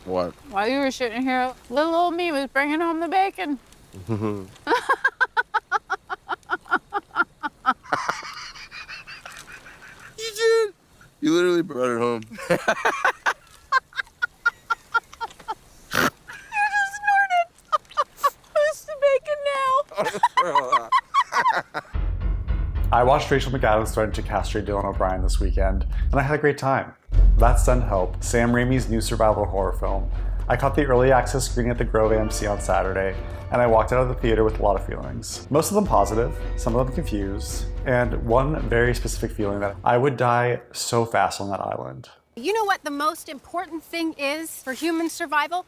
What? While you were sitting here, little old me was bringing home the bacon. You did? You literally brought it home. You just snorted. Where's the bacon now? I watched Rachel McAdams threaten to castrate Dylan O'Brien this weekend, and I had a great time. That's Send Help, Sam Raimi's new survival horror film. I caught the early access screening at the Grove AMC on Saturday, and I walked out of the theater with a lot of feelings. Most of them positive, some of them confused, and one very specific feeling that I would die so fast on that island. You know what the most important thing is for human survival?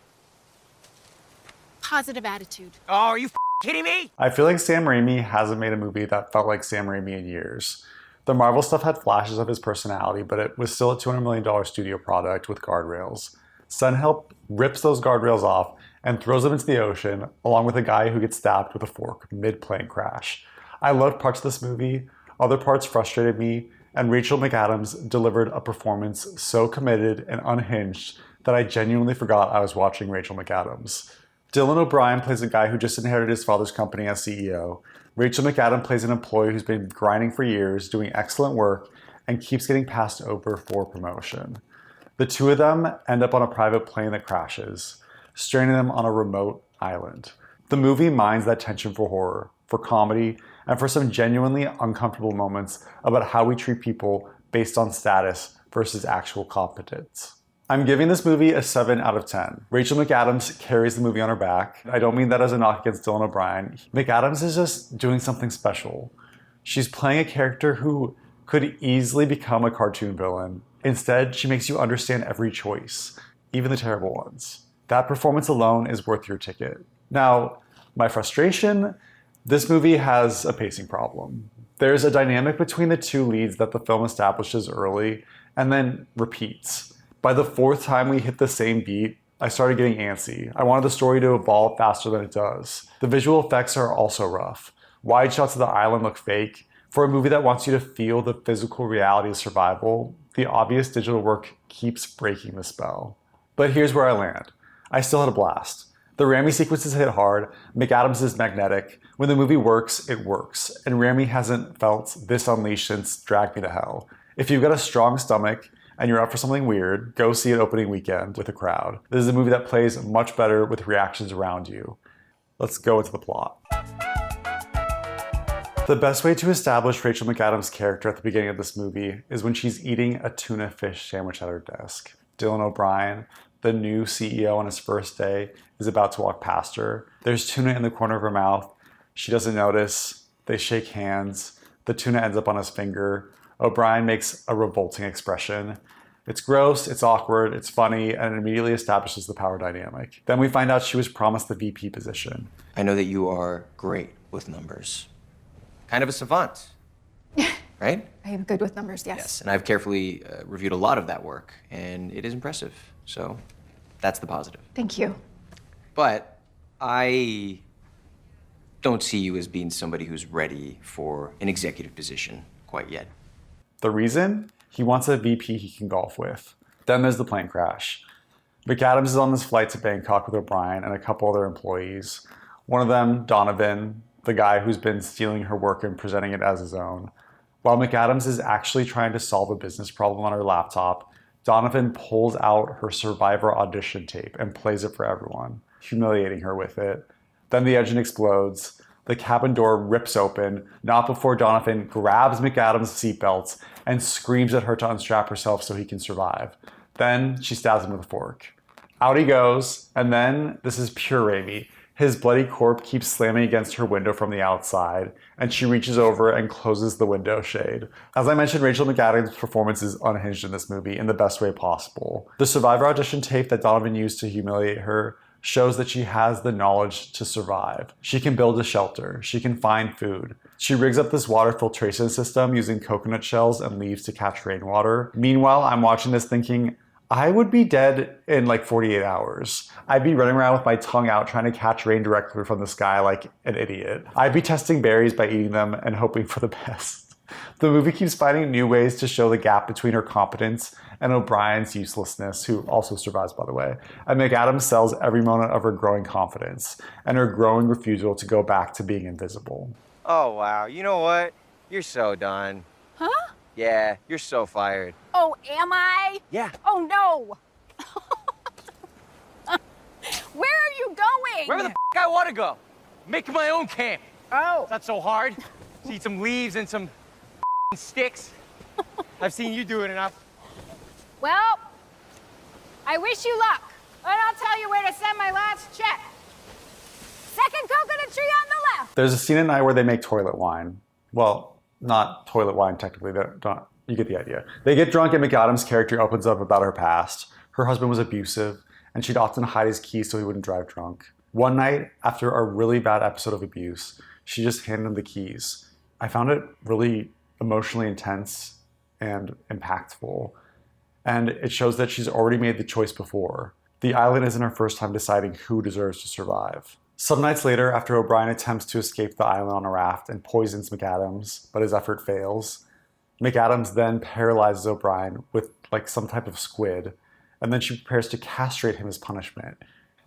Positive attitude. Oh, are you kidding me? I feel like Sam Raimi hasn't made a movie that felt like Sam Raimi in years. The Marvel stuff had flashes of his personality, but it was still a $200 million studio product with guardrails. Send Help rips those guardrails off and throws them into the ocean, along with a guy who gets stabbed with a fork mid-plane crash. I loved parts of this movie, other parts frustrated me, and Rachel McAdams delivered a performance so committed and unhinged that I genuinely forgot I was watching Rachel McAdams. Dylan O'Brien plays a guy who just inherited his father's company as CEO. Rachel McAdams plays an employee who's been grinding for years, doing excellent work, and keeps getting passed over for promotion. The two of them end up on a private plane that crashes, stranding them on a remote island. The movie mines that tension for horror, for comedy, and for some genuinely uncomfortable moments about how we treat people based on status versus actual competence. I'm giving this movie a 7 out of 10. Rachel McAdams carries the movie on her back. I don't mean that as a knock against Dylan O'Brien. McAdams is just doing something special. She's playing a character who could easily become a cartoon villain. Instead, she makes you understand every choice, even the terrible ones. That performance alone is worth your ticket. Now, my frustration, this movie has a pacing problem. There's a dynamic between the two leads that the film establishes early and then repeats. By the fourth time we hit the same beat, I started getting antsy. I wanted the story to evolve faster than it does. The visual effects are also rough. Wide shots of the island look fake. For a movie that wants you to feel the physical reality of survival, the obvious digital work keeps breaking the spell. But here's where I land. I still had a blast. The Raimi sequences hit hard, McAdams is magnetic. When the movie works, it works. And Raimi hasn't felt this unleashed since Drag Me to Hell. If you've got a strong stomach, and you're up for something weird, go see it opening weekend with a crowd. This is a movie that plays much better with reactions around you. Let's go into the plot. The best way to establish Rachel McAdams' character at the beginning of this movie is when she's eating a tuna fish sandwich at her desk. Dylan O'Brien, the new CEO on his first day, is about to walk past her. There's tuna in the corner of her mouth. She doesn't notice. They shake hands. The tuna ends up on his finger. O'Brien makes a revolting expression. It's gross, it's awkward, it's funny, and it immediately establishes the power dynamic. Then we find out she was promised the VP position. I know that you are great with numbers. Kind of a savant, right? I am good with numbers, yes. Yes, and I've carefully reviewed a lot of that work, and it is impressive. So that's the positive. Thank you. But I don't see you as being somebody who's ready for an executive position quite yet. The reason? He wants a VP he can golf with. Then there's the plane crash. McAdams is on this flight to Bangkok with O'Brien and a couple other employees. One of them, Donovan, the guy who's been stealing her work and presenting it as his own. While McAdams is actually trying to solve a business problem on her laptop, Donovan pulls out her Survivor audition tape and plays it for everyone, humiliating her with it. Then the engine explodes. The cabin door rips open, not before Donovan grabs McAdams' seatbelts and screams at her to unstrap herself so he can survive. Then she stabs him with a fork. Out he goes, and then, this is pure Raimi, his bloody corpse keeps slamming against her window from the outside, and she reaches over and closes the window shade. As I mentioned, Rachel McAdams' performance is unhinged in this movie in the best way possible. The Survivor audition tape that Donovan used to humiliate her shows that she has the knowledge to survive. She can build a shelter. She can find food. She rigs up this water filtration system using coconut shells and leaves to catch rainwater. Meanwhile, I'm watching this thinking, I would be dead in like 48 hours. I'd be running around with my tongue out trying to catch rain directly from the sky like an idiot. I'd be testing berries by eating them and hoping for the best. The movie keeps finding new ways to show the gap between her competence and O'Brien's uselessness, who also survives, by the way. And McAdams sells every moment of her growing confidence and her growing refusal to go back to being invisible. Oh, wow. You know what? You're so done. Huh? Yeah, you're so fired. Oh, am I? Yeah. Oh, no. Where are you going? Wherever the I want to go. Making my own camp. Oh. It's not so hard. Just eat some leaves and some sticks. I've seen you do it enough. Well, I wish you luck, and I'll tell you where to send my last check. Second coconut tree on the left. There's a scene at night where they make toilet wine. Well, not toilet wine technically. You get the idea. They get drunk and McAdams' character opens up about her past. Her husband was abusive, and she'd often hide his keys so he wouldn't drive drunk. One night, after a really bad episode of abuse, she just handed him the keys. I found it really emotionally intense and impactful. And it shows that she's already made the choice before. The island isn't her first time deciding who deserves to survive. Some nights later, after O'Brien attempts to escape the island on a raft and poisons McAdams, but his effort fails, McAdams then paralyzes O'Brien with like some type of squid, and then she prepares to castrate him as punishment.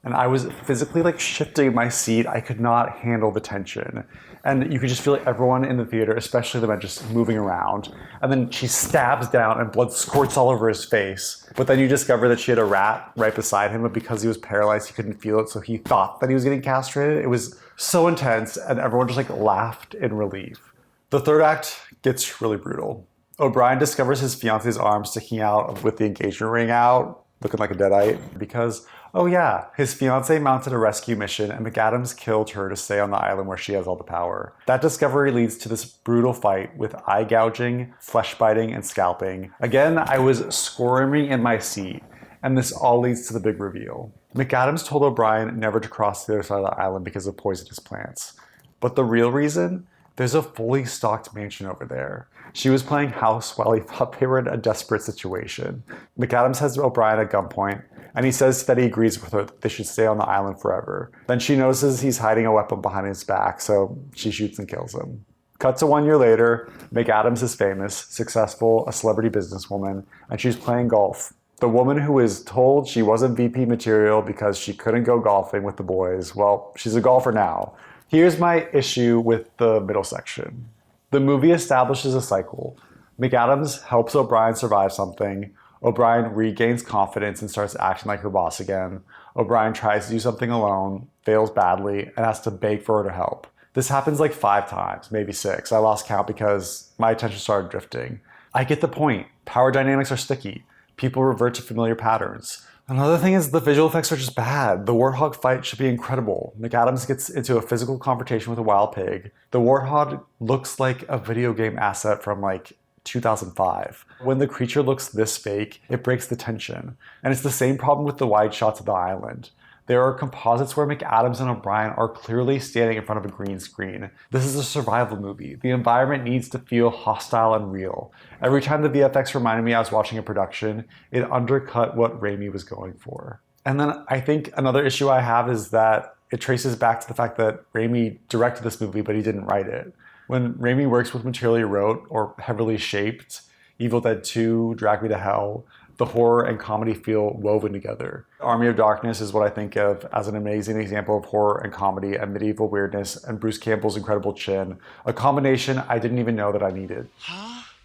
And I was physically like shifting in my seat. I could not handle the tension. And you could just feel like everyone in the theater, especially the men, just moving around. And then she stabs down and blood squirts all over his face. But then you discover that she had a rat right beside him, but because he was paralyzed, he couldn't feel it, so he thought that he was getting castrated. It was so intense, and everyone just like laughed in relief. The third act gets really brutal. O'Brien discovers his fiance's arm sticking out with the engagement ring out, looking like a deadite, because, oh yeah, his fiancée mounted a rescue mission and McAdams killed her to stay on the island where she has all the power. That discovery leads to this brutal fight with eye gouging, flesh biting, and scalping. Again, I was squirming in my seat, and this all leads to the big reveal. McAdams told O'Brien never to cross the other side of the island because of poisonous plants. But the real reason? There's a fully stocked mansion over there. She was playing house while he thought they were in a desperate situation. McAdams has O'Brien at gunpoint, and he says that he agrees with her that they should stay on the island forever. Then she notices he's hiding a weapon behind his back, so she shoots and kills him. Cut to 1 year later, McAdams is famous, successful, a celebrity businesswoman, and she's playing golf. The woman who is told she wasn't VP material because she couldn't go golfing with the boys, well, she's a golfer now. Here's my issue with the middle section. The movie establishes a cycle. McAdams helps O'Brien survive something. O'Brien regains confidence and starts acting like her boss again. O'Brien tries to do something alone, fails badly, and has to beg for her to help. This happens like 5 times, maybe 6. I lost count because my attention started drifting. I get the point. Power dynamics are sticky. People revert to familiar patterns. Another thing is the visual effects are just bad. The warthog fight should be incredible. McAdams gets into a physical confrontation with a wild pig. The warthog looks like a video game asset from like 2005. When the creature looks this fake, it breaks the tension. And it's the same problem with the wide shots of the island. There are composites where McAdams and O'Brien are clearly standing in front of a green screen. This is a survival movie. The environment needs to feel hostile and real. Every time the VFX reminded me I was watching a production, it undercut what Raimi was going for. And then I think another issue I have is that it traces back to the fact that Raimi directed this movie, but he didn't write it. When Raimi works with material he wrote or heavily shaped, Evil Dead 2, Drag Me to Hell, the horror and comedy feel woven together. Army of Darkness is what I think of as an amazing example of horror and comedy and medieval weirdness and Bruce Campbell's incredible chin, a combination I didn't even know that I needed.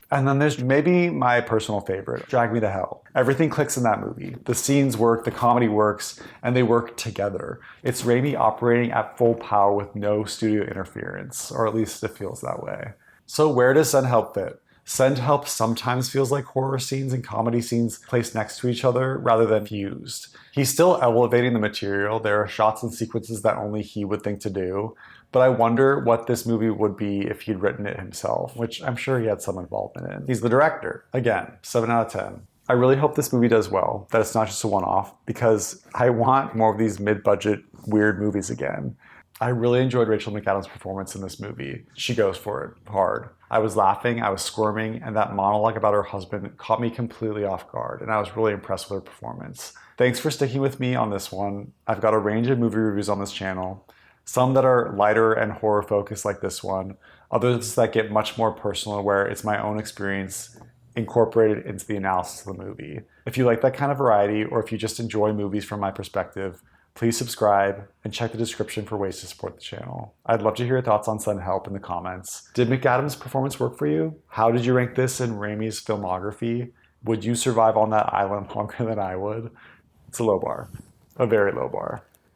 And then there's maybe my personal favorite, Drag Me to Hell. Everything clicks in that movie. The scenes work, the comedy works, and they work together. It's Raimi operating at full power with no studio interference, or at least it feels that way. So where does Send Help fit? Send Help sometimes feels like horror scenes and comedy scenes placed next to each other rather than fused. He's still elevating the material. There are shots and sequences that only he would think to do. But I wonder what this movie would be if he'd written it himself, which I'm sure he had some involvement in. He's the director. Again, 7 out of 10. I really hope this movie does well, that it's not just a one-off, because I want more of these mid-budget weird movies again. I really enjoyed Rachel McAdams' performance in this movie. She goes for it hard. I was laughing, I was squirming, and that monologue about her husband caught me completely off guard, and I was really impressed with her performance. Thanks for sticking with me on this one. I've got a range of movie reviews on this channel. Some that are lighter and horror focused like this one, others that get much more personal where it's my own experience incorporated into the analysis of the movie. If you like that kind of variety, or if you just enjoy movies from my perspective, please subscribe and check the description for ways to support the channel. I'd love to hear your thoughts on Send Help in the comments. Did McAdams' performance work for you? How did you rank this in Raimi's filmography? Would you survive on that island longer than I would? It's a low bar, a very low bar.